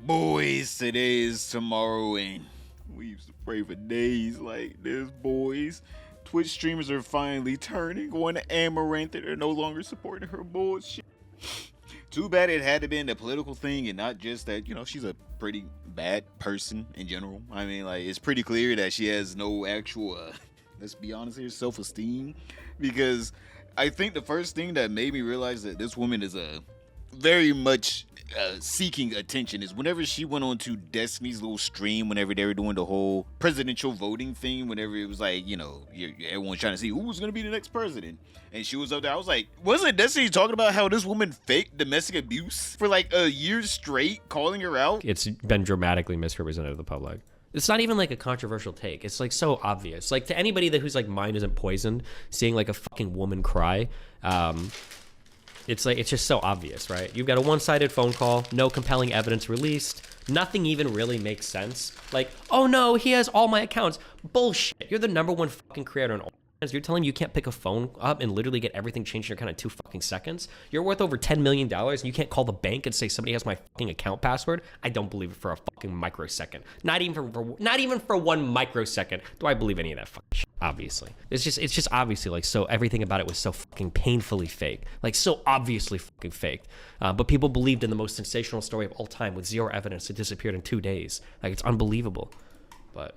Boys, today is tomorrow, and we used to pray for days like this, boys. Twitch streamers are finally turning on Amaranth and are no longer supporting her bullshit. Too bad it had to be in the political thing and not just that, she's a pretty bad person in general. I mean, like, it's pretty clear that she has no actual, let's be honest here, self-esteem. Because I think the first thing that made me realize that this woman is very much seeking attention is whenever she went on to Destiny's little stream, whenever they were doing the whole presidential voting thing, whenever it was like, everyone's trying to see who was going to be the next president. And she was up there. I was like, wasn't Destiny talking about how this woman faked domestic abuse for like a year straight, calling her out? It's been dramatically misrepresented to the public. It's not even like a controversial take. It's like so obvious. Like to anybody whose like mind isn't poisoned, seeing like a fucking woman cry, it's just so obvious, right? You've got a one-sided phone call, no compelling evidence released, nothing even really makes sense. Like, oh no, he has all my accounts. Bullshit. You're the #1 fucking creator on all. You're telling me you can't pick a phone up and literally get everything changed in your account in 2 fucking seconds? You're worth over $10 million and you can't call the bank and say somebody has my fucking account password? I don't believe it for a fucking microsecond. Not even for 1 microsecond do I believe any of that fucking shit, obviously. It's just obviously like, so everything about it was so fucking painfully fake. Like so obviously fucking faked. But people believed in the most sensational story of all time with zero evidence. It disappeared in 2 days. Like it's unbelievable. But...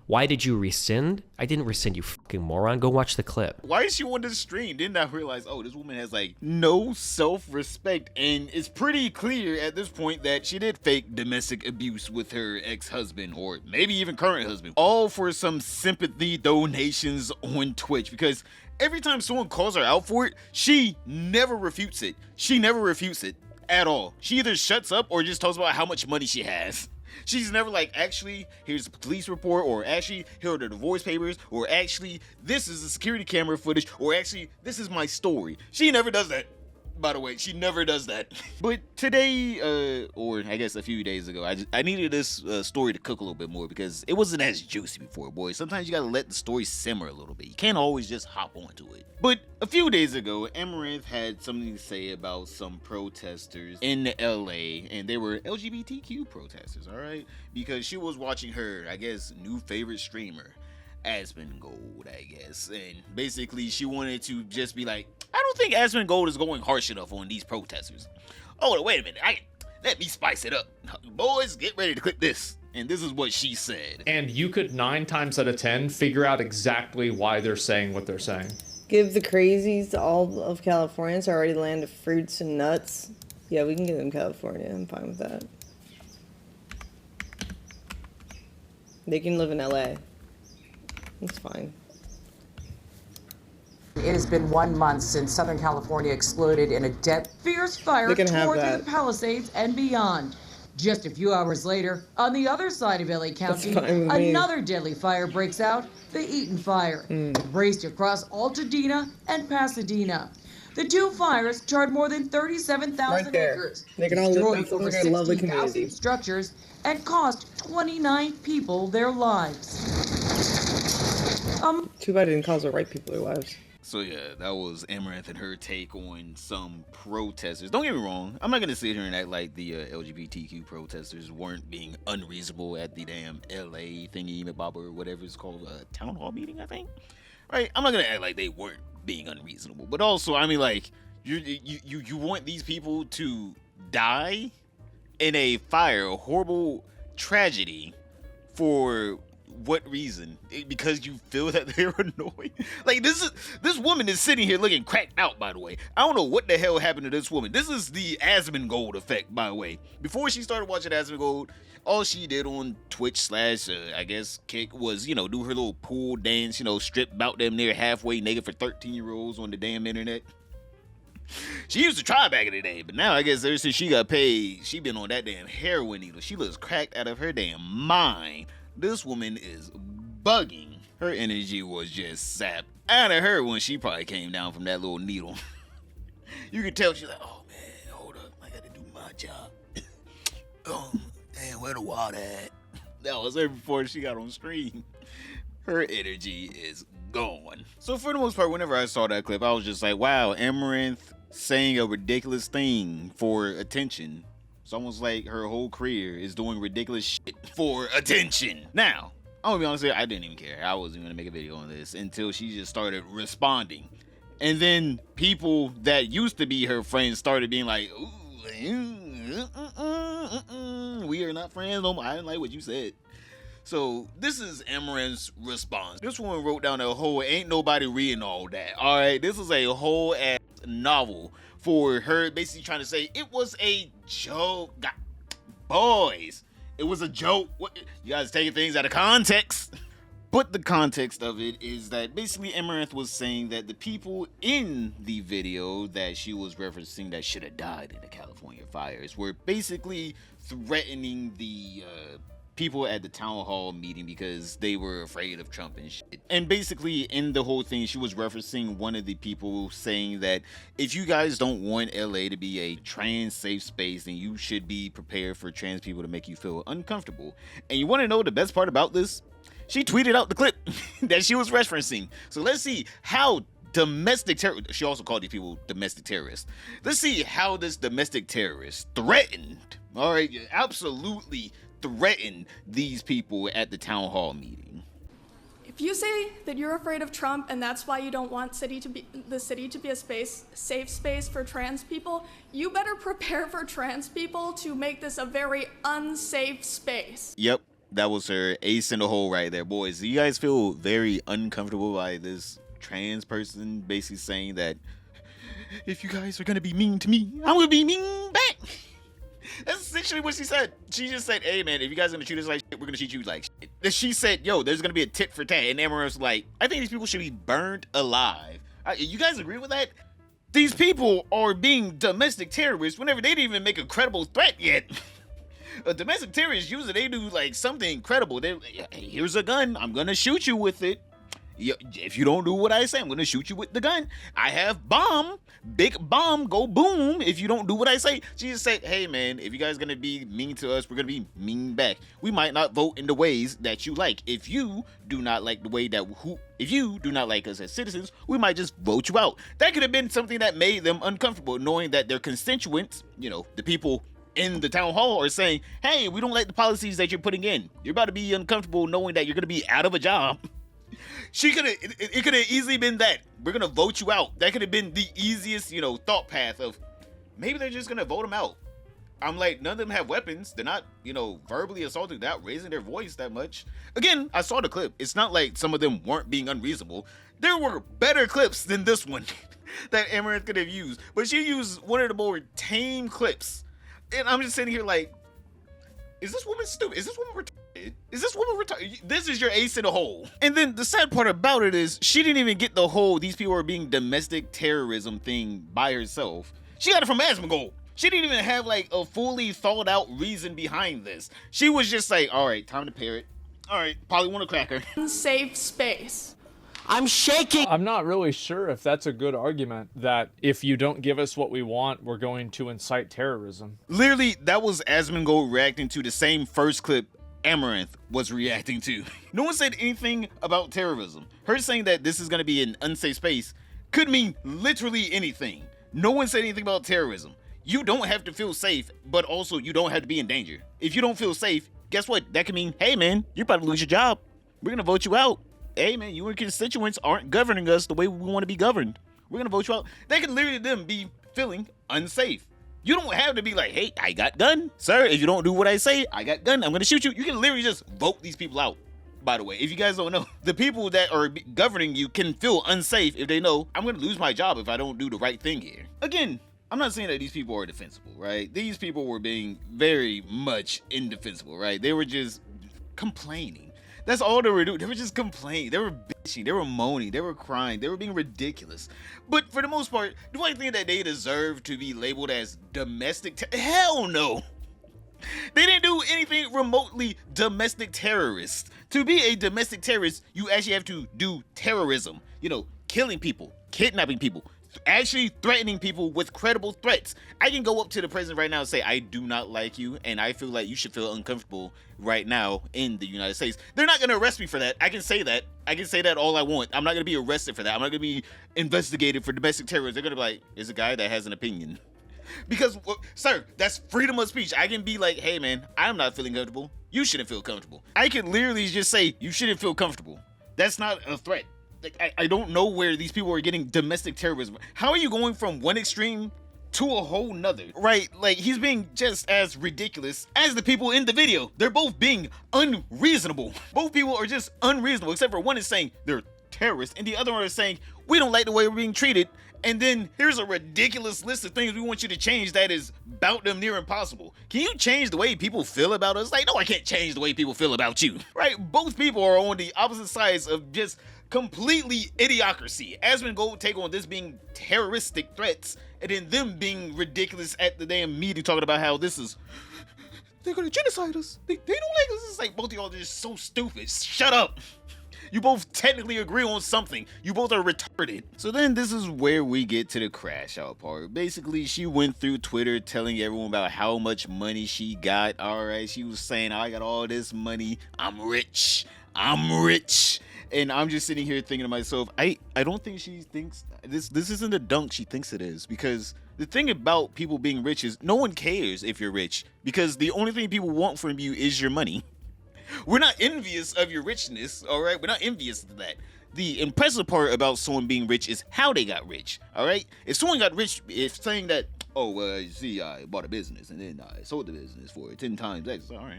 Why did you rescind? I didn't rescind, you fucking moron. Go watch the clip. Why is she on this stream? Didn't I realize, this woman has like no self-respect, and it's pretty clear at this point that she did fake domestic abuse with her ex-husband, or maybe even current husband, all for some sympathy donations on Twitch, because every time someone calls her out for it, she never refutes it. She never refutes it at all. She either shuts up or just talks about how much money she has. She's never like, actually, here's the police report, or actually, here are the divorce papers, or actually, this is the security camera footage, or actually, this is my story. She never does that. By the way, she never does that. But today, or I guess a few days ago, I needed this story to cook a little bit more because it wasn't as juicy before, boys. Sometimes you gotta let the story simmer a little bit. You can't always just hop onto it. But a few days ago, Amaranth had something to say about some protesters in LA, and they were LGBTQ protesters, alright? Because she was watching her, I guess, new favorite streamer, asmongold, I guess. And basically, she wanted to just be like, I don't think asmongold is going harsh enough on these protesters. Oh, wait a minute. Let me spice it up. Boys, get ready to click this. And this is what she said. And you could 9 times out of 10 figure out exactly why they're saying what they're saying. Give the crazies to all of California. It's already land of fruits and nuts. Yeah, we can give them California. I'm fine with that. They can live in LA. It's fine. It has been 1 month since Southern California exploded in a fierce fire tore through the Palisades and beyond. Just a few hours later, on the other side of LA County, another deadly fire breaks out, the Eaton Fire, raced across Altadena and Pasadena. The 2 fires charred more than 37,000 acres, They can all destroyed live over in a lovely 60,000 community. structures, and cost 29 people their lives. Too bad it didn't cause the right people their lives. So yeah, that was Amaranth and her take on some protesters. Don't get me wrong, I'm not gonna sit here and act like the LGBTQ protesters weren't being unreasonable at the damn LA thingy bob or whatever it's called, town hall meeting, I think. Right? I'm not gonna act like they weren't being unreasonable, but also, I mean, like, you want these people to die in a fire, a horrible tragedy, for what reason? Because you feel that they're annoying? Like, this woman is sitting here looking cracked out, by the way. I don't know what the hell happened to this woman. This is the asmongold effect, by the way. Before she started watching asmongold, all she did on Twitch / I guess Kick was, do her little pool dance, strip about them near halfway naked for 13-year-olds on the damn internet. She used to try back in the day, but now I guess ever since she got paid, she been on that damn heroin needle. She looks cracked out of her damn mind. This woman is bugging. Her energy was just sapped out of her when she probably came down from that little needle. You can tell she's like, oh man, hold up, I gotta do my job. Oh, damn, where the water at? That was her before she got on stream. Her energy is gone. So for the most part, whenever I saw that clip, I was just like, wow, Amaranth saying a ridiculous thing for attention It's almost like her whole career is doing ridiculous shit for attention. Now, I'm gonna be honest here, I didn't even care. I wasn't gonna make a video on this until she just started responding. And then people that used to be her friends started being like, we are not friends no more. I didn't like what you said. So this is Amaranth's response. This one wrote down a whole ain't nobody reading all that. All right, this is a whole ass novel for her basically trying to say it was a joke. Boys, it was a joke. What, you guys taking things out of context. But the context of it is that basically Amaranth was saying that the people in the video that she was referencing that should have died in the California fires were basically threatening the people at the town hall meeting because they were afraid of Trump and shit. And basically in the whole thing, she was referencing one of the people saying that if you guys don't want LA to be a trans safe space, then you should be prepared for trans people to make you feel uncomfortable. And you want to know the best part about this? She tweeted out the clip that she was referencing. So let's see how domestic terror, she also called these people domestic terrorists. Let's see how this domestic terrorist threatened, all right, absolutely threatened these people at the town hall meeting. If you say that you're afraid of Trump and that's why you don't want the city to be a safe space for trans people, you better prepare for trans people to make this a very unsafe space. Yep. That was her ace in the hole right there. Boys, do you guys feel very uncomfortable by this trans person basically saying that if you guys are going to be mean to me, I'm going to be mean back? That's essentially what she said. She just said, hey, man, if you guys are going to treat us like shit, we're going to treat you like shit. She said, yo, there's going to be a tit for tat. And Amaranth's like, I think these people should be burned alive. You guys agree with that? These people are being domestic terrorists whenever they didn't even make a credible threat yet. A domestic terrorist, usually they do like something incredible. They, hey, here's a gun. I'm gonna shoot you with it. If you don't do what I say, I'm gonna shoot you with the gun. I have bomb, big bomb, go boom. If you don't do what I say, she just said, hey man, if you guys gonna be mean to us, we're gonna be mean back. We might not vote in the ways that you like. If you do not like the way that if you do not like us as citizens, we might just vote you out. That could have been something that made them uncomfortable, knowing that their constituents, you know, the people in the town hall are saying, hey, we don't like the policies that you're putting in. You're about to be uncomfortable knowing that you're going to be out of a job. It could have easily been that. We're going to vote you out. That could have been the easiest, you know, thought path of maybe they're just going to vote them out. I'm like, none of them have weapons. They're not, you know, verbally assaulting without raising their voice that much. Again, I saw the clip. It's not like some of them weren't being unreasonable. There were better clips than this one that Amaranth could have used. But she used one of the more tame clips. And I'm just sitting here like, is this woman stupid? Is this woman retarded? Is this woman retarded? This is your ace in the hole. And then the sad part about it is she didn't even get the whole these people are being domestic terrorism thing by herself. She got it from asmongold. She didn't even have like a fully thought out reason behind this. She was just like, all right, time to pair it. All right, probably want a cracker. Unsafe space. I'm shaking. I'm not really sure if that's a good argument that if you don't give us what we want, we're going to incite terrorism. Literally, that was asmongold reacting to the same first clip Amaranth was reacting to. No one said anything about terrorism. Her saying that this is going to be an unsafe space could mean literally anything. No one said anything about terrorism. You don't have to feel safe, but also you don't have to be in danger. If you don't feel safe, guess what? That could mean, hey man, you're about to lose your job. We're going to vote you out. Hey man, you and your constituents aren't governing us the way we want to be governed. We're gonna vote you out. They can literally them be feeling unsafe. You don't have to be like, hey, I got gun. Sir, if you don't do what I say, I got gun. I'm gonna shoot you. You can literally just vote these people out. By the way, if you guys don't know, the people that are governing you can feel unsafe if they know I'm gonna lose my job if I don't do the right thing here. Again, I'm not saying that these people are defensible, right? These people were being very much indefensible, right? They were just complaining. That's all they were doing. They were just complaining. They were bitching. They were moaning. They were crying. They were being ridiculous. But for the most part, do I think that they deserve to be labeled as domestic? Hell no. They didn't do anything remotely domestic terrorist. To be a domestic terrorist, you actually have to do terrorism. You know, killing people, kidnapping people, actually threatening people with credible threats. I can go up to the president right now and say, I do not like you, and I feel like you should feel uncomfortable right now in the United States. They're not going to arrest me for that. I can say that. I can say that all I want. I'm not going to be arrested for that. I'm not going to be investigated for domestic terrorism. They're going to be like, there's a guy that has an opinion. Because, sir, that's freedom of speech. I can be like, hey, man, I'm not feeling comfortable. You shouldn't feel comfortable. I could literally just say, you shouldn't feel comfortable. That's not a threat. Like, I don't know where these people are getting domestic terrorism. How are you going from one extreme to a whole nother? Right? Like, he's being just as ridiculous as the people in the video. They're both being unreasonable. Both people are just unreasonable, except for one is saying they're terrorists, and the other one is saying, we don't like the way we're being treated. And then here's a ridiculous list of things we want you to change that is about them near impossible. Can you change the way people feel about us? Like, no, I can't change the way people feel about you. Right? Both people are on the opposite sides of just completely idiocracy. Asmongold take on this being terroristic threats, and then them being ridiculous at the damn meeting talking about how this is, they're gonna genocide us. They don't like us. It's like both of y'all are just so stupid. Shut up. You both technically agree on something. You both are retarded. So then this is where we get to the crash out part. Basically, she went through Twitter telling everyone about how much money she got. All right, she was saying, I got all this money. I'm rich. And I'm just sitting here thinking to myself, I don't think she thinks this isn't the dunk she thinks it is. Because the thing about people being rich is no one cares if you're rich. Because the only thing people want from you is your money. We're not envious of your richness, all right? We're not envious of that. The impressive part about someone being rich is how they got rich, all right? If someone got rich, if saying that, you see, I bought a business and then I sold the business for 10 times X, all right,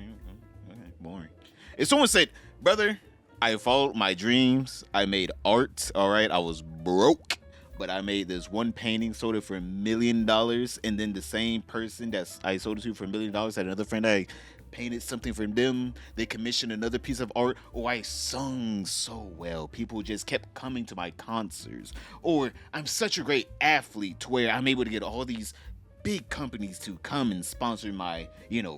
okay, boring. If someone said, brother, I followed my dreams, I made art, all right? I was broke, but I made this one painting, sold it for $1 million, and then the same person that I sold it to for $1 million had another friend I painted something for them, they commissioned another piece of art, or I sung so well, people just kept coming to my concerts, or I'm such a great athlete to where I'm able to get all these big companies to come and sponsor my,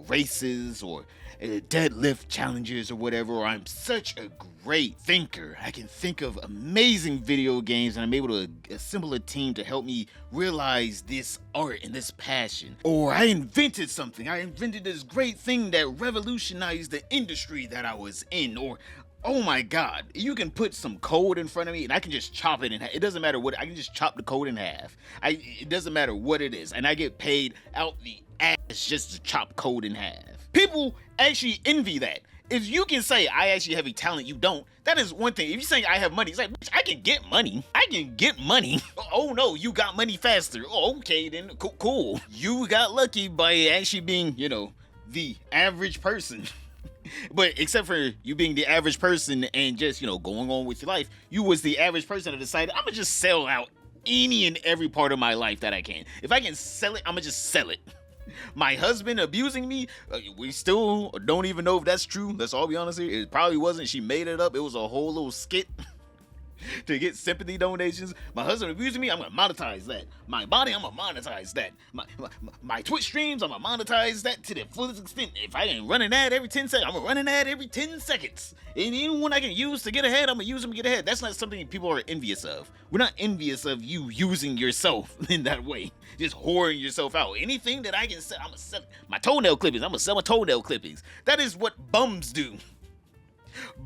races or deadlift challenges or whatever, or I'm such a great thinker. I can think of amazing video games and I'm able to assemble a team to help me realize this art and this passion. Or I invented something. I invented this great thing that revolutionized the industry that I was in. Or, oh my God, you can put some code in front of me and I can just chop it in half. It doesn't matter what, I can just chop the code in half. It doesn't matter what it is. And I get paid out the ass just to chop code in half. People actually envy that. If you can say, I actually have a talent you don't, that is one thing. If you're saying I have money, it's like, bitch, I can get money. Oh no, you got money faster. Oh, okay, then cool. You got lucky by actually being, the average person. But except for you being the average person and just, going on with your life, you was the average person that decided, I'm gonna just sell out any and every part of my life that I can. If I can sell it, I'm gonna just sell it. My husband abusing me, we still don't even know if that's true. Let's all be honest here. It probably wasn't. She made it up. It was a whole little skit to get sympathy donations. My husband abusing me, I'm gonna monetize that. My body, I'm gonna monetize that. My Twitch streams, I'm gonna monetize that to the fullest extent. If I ain't running ad every 10 seconds, I'm gonna run an ad every 10 seconds. And anyone I can use to get ahead, I'm gonna use them to get ahead. That's not something people are envious of. We're not envious of you using yourself in that way. Just whoring yourself out. Anything that I can sell, I'm gonna sell my toenail clippings. I'm gonna sell my toenail clippings. That is what bums do.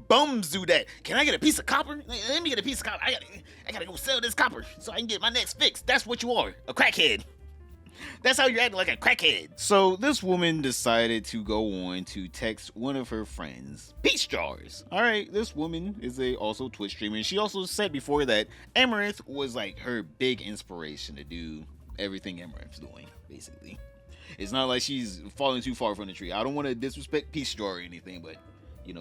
Bums do that. Can I get a piece of copper? Let me get a piece of copper. I gotta go sell this copper so I can get my next fix. That's what you are, a crackhead. That's how you're acting, like a crackhead. So this woman decided to go on to text one of her friends, peachjars. All right, this woman is also Twitch streamer. And she also said before that Amaranth was like her big inspiration to do everything Amaranth's doing, basically. It's not like she's falling too far from the tree. I don't want to disrespect peachjar or anything, but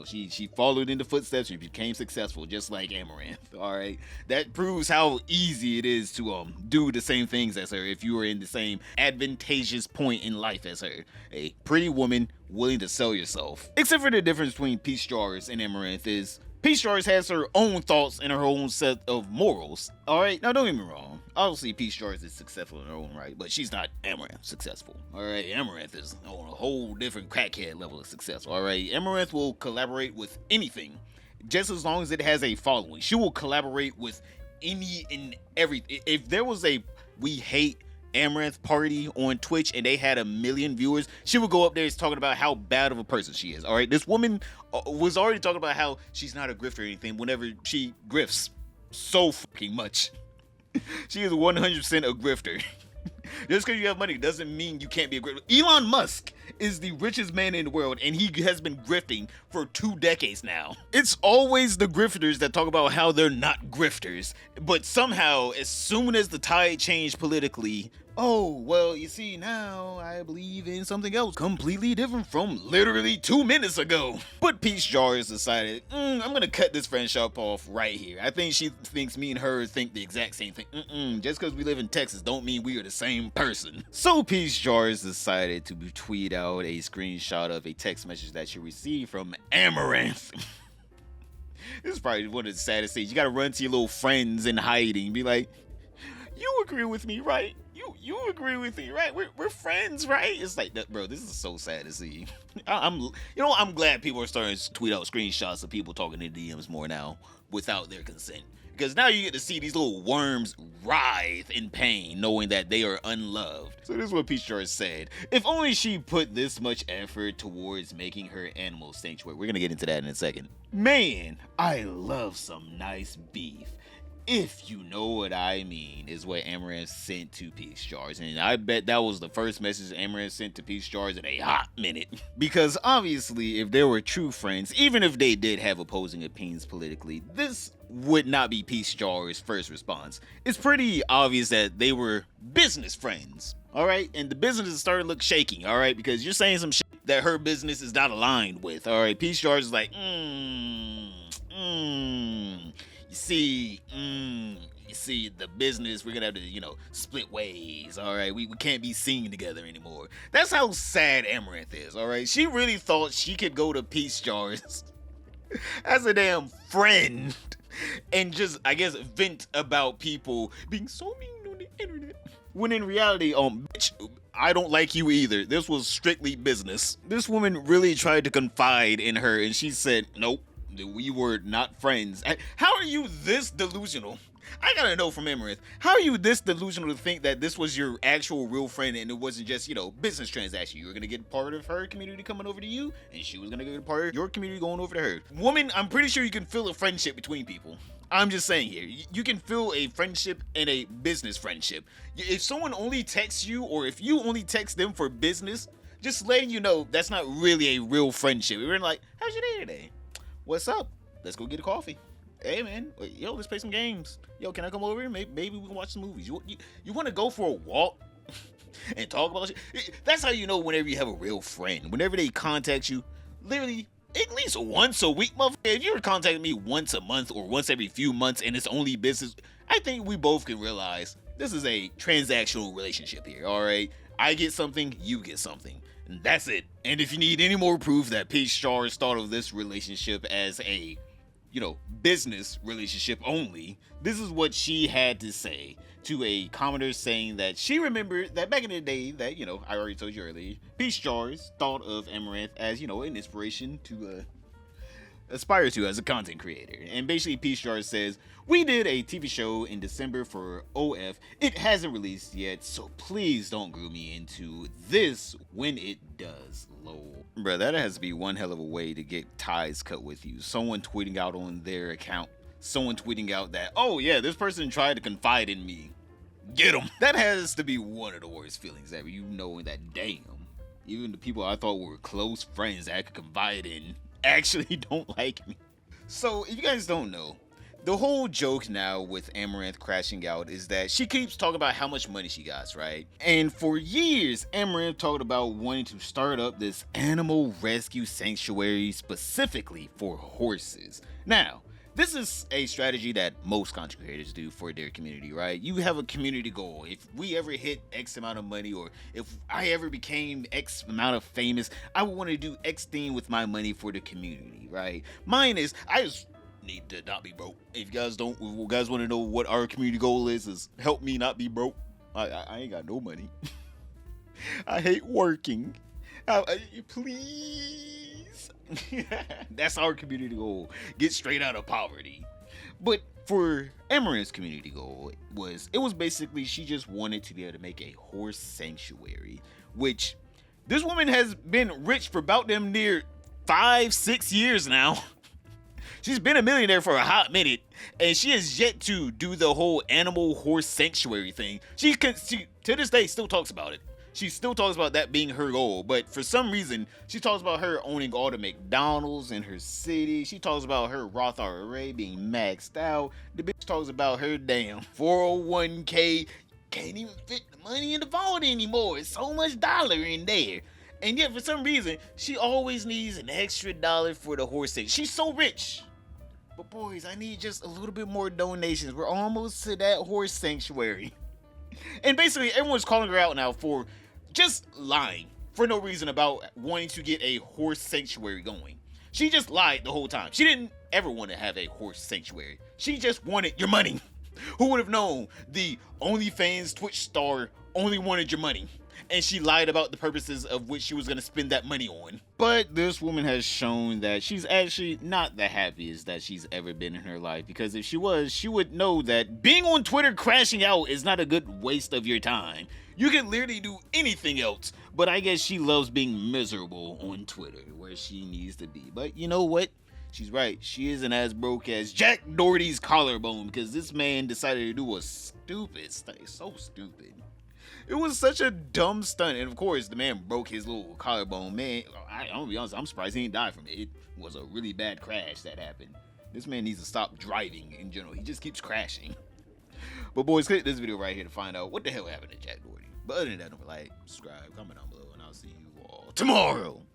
she followed in the footsteps and became successful just like Amaranth. All right, that proves how easy it is to do the same things as her if you are in the same advantageous point in life as her. A pretty woman willing to sell yourself. Except for the difference between peachjars and Amaranth is peachjars has her own thoughts and her own set of morals. All right, now don't get me wrong. Obviously, peachjars is successful in her own right, but she's not Amaranth successful. All right, Amaranth is on a whole different crackhead level of success. All right, Amaranth will collaborate with anything, just as long as it has a following. She will collaborate with any and everything. If there was a we hate Amaranth party on Twitch and they had 1 million viewers, she would go up there talking about how bad of a person she is. All right, this woman was already talking about how she's not a grifter or anything whenever she grifts so fucking much. She is 100% a grifter. Just because you have money doesn't mean you can't be a grifter. Elon Musk is the richest man in the world, and he has been grifting for 2 decades now. It's always the grifters that talk about how they're not grifters, but somehow, as soon as the tide changed politically, oh, well, you see, now I believe in something else completely different from literally 2 minutes ago. But peachjars decided, I'm gonna cut this friendship off right here. I think she thinks me and her think the exact same thing. Just because we live in Texas don't mean we are the same person. So peachjars decided to tweet out a screenshot of a text message that she received from Amaranth. This is probably one of the saddest things. You gotta run to your little friends in hiding and be like, you agree with me, right? You agree with me, right? We're friends, right? It's like, bro, this is so sad to see. I'm glad people are starting to tweet out screenshots of people talking in DMs more now without their consent. Because now you get to see these little worms writhe in pain, knowing that they are unloved. So this is what peachjars said. If only she put this much effort towards making her animal sanctuary. We're gonna get into that in a second. Man, I love some nice beef. If you know what I mean, is what Amaranth sent to peachjars. And I bet that was the first message Amaranth sent to peachjars in a hot minute. Because obviously, if they were true friends, even if they did have opposing opinions politically, this would not be peachjars' first response. It's pretty obvious that they were business friends, alright? And the business is starting to look shaky, alright? Because you're saying some shit that her business is not aligned with, alright? Peachjars is like, You see, the business, we're gonna have to, split ways, all right? We can't be seen together anymore. That's how sad Amaranth is, all right? She really thought she could go to peachjars as a damn friend and just, I guess, vent about people being so mean on the internet. When in reality, bitch, I don't like you either. This was strictly business. This woman really tried to confide in her, and she said, nope. We were not friends. How are you this delusional? I gotta know from Amaranth. How are you this delusional to think that this was your actual real friend and it wasn't just, business transaction? You were gonna get part of her community coming over to you, and she was gonna get part of your community going over to her. Woman, I'm pretty sure you can feel a friendship between people. I'm just saying here, you can feel a friendship and a business friendship. If someone only texts you, or if you only text them for business, just letting you know that's not really a real friendship. We're like, how's your day today? What's up? Let's go get a coffee. Hey man, let's play some games. Can I come over? Maybe we can watch some movies. You want to go for a walk and talk about shit? That's how you know whenever you have a real friend. Whenever they contact you, literally at least once a week, motherfucker. If you were contacting me once a month or once every few months and it's only business, I think we both can realize this is a transactional relationship here. All right, I get something, you get something. And that's it. And if you need any more proof that peachjars thought of this relationship as a, business relationship only, this is what she had to say to a commenter, saying that she remembered that back in the day that, I already told you earlier, peachjars thought of Amaranth as, an inspiration to aspire to as a content creator. And basically peachjars says, we did a TV show in December for OF. It hasn't released yet, so please don't group me into this when it does. Lol. Bruh, that has to be one hell of a way to get ties cut with you. Someone tweeting out on their account. Someone tweeting out that, oh yeah, this person tried to confide in me. Get them. That has to be one of the worst feelings ever. Knowing that, damn, even the people I thought were close friends that I could confide in actually don't like me. So, if you guys don't know, the whole joke now with Amaranth crashing out is that she keeps talking about how much money she got, right? And for years, Amaranth talked about wanting to start up this animal rescue sanctuary specifically for horses. Now, this is a strategy that most content creators do for their community, right? You have a community goal. If we ever hit X amount of money, or if I ever became X amount of famous, I would want to do X thing with my money for the community, right? Mine is, I just need to not be broke. If you guys want to know what our community goal is help me not be broke. I ain't got no money. I hate working. Please. That's our community goal. Get straight out of poverty. But for Amaranth's community goal, it was basically she just wanted to be able to make a horse sanctuary, which this woman has been rich for about damn near 5-6 years now. She's been a millionaire for a hot minute, and she has yet to do the whole animal horse sanctuary thing. She to this day still talks about it. She still talks about that being her goal, but for some reason, she talks about her owning all the McDonald's in her city. She talks about her Roth IRA being maxed out. The bitch talks about her damn 401k can't even fit the money in the vault anymore. It's so much dollar in there. And yet, for some reason, she always needs an extra dollar for the horse thing. She's so rich. But boys, I need just a little bit more donations. We're almost to that horse sanctuary. And basically, everyone's calling her out now for just lying for no reason about wanting to get a horse sanctuary going. She just lied the whole time. She didn't ever want to have a horse sanctuary. She just wanted your money. Who would have known the OnlyFans Twitch star only wanted your money? And she lied about the purposes of which she was going to spend that money on. But this woman has shown that she's actually not the happiest that she's ever been in her life, because if she was, she would know that being on Twitter crashing out is not a good waste of your time. You can literally do anything else, but I guess she loves being miserable on Twitter, where she needs to be. But you know what? She's right. She isn't as broke as Jack Doherty's collarbone, because this man decided to do a stupid stunt. So stupid. It was such a dumb stunt, and of course, the man broke his little collarbone. Man, I'm gonna be honest, I'm surprised he didn't die from it. It was a really bad crash that happened. This man needs to stop driving in general. He just keeps crashing. But boys, click this video right here to find out what the hell happened to Jack Doherty. But other than that, don't like, subscribe, comment down below, and I'll see you all tomorrow.